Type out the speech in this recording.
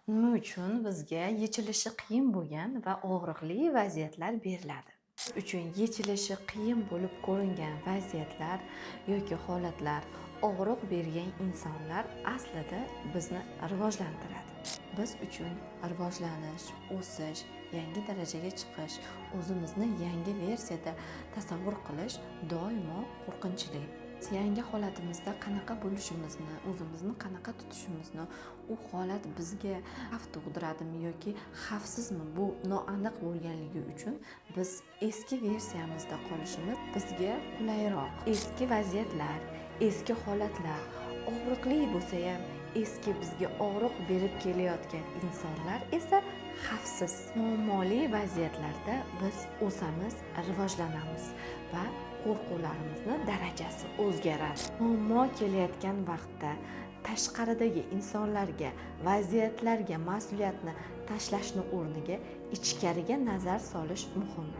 Nima uchun bizga yechilishi qiyin bo'lgan va og'riqli vaziyatlar beriladi? Biz uchun yechilishi qiyin bo'lib ko'ringan vaziyatlar yoki holatlar, og'riq bergan insonlar aslida bizni rivojlantiradi. Biz uchun rivojlanish, o'sish, yangi darajaga chiqish, o'zimizni yangi versiyada tasavvur qilish doimo qo'rqinchli. Yangi holatimizda qanaqa bo'lishimizni, o'zimizni qanaqa tutishimizni, u holat bizga xavf tug'diradimi yoki xavfsizmi, bu noaniq bo'lganligi uchun biz eski versiyamizda qolishimiz bizga qulayroq. Eski vaziyatlar, eski holatlar og'riqli bo'lsa ham, eski bizga og'riq berib kelayotgan insonlar esa xavfsiz. Muammoli vaziyatlarda biz o'samiz, rivojlanamiz va qo'rquvlarimizni darajasi o'zgaradi. Muammo kelayotgan vaqtda tashqaridagi insonlarga, vaziyatlarga mas'uliyatni tashlashni o'rniga ichkariga nazar solish muhim.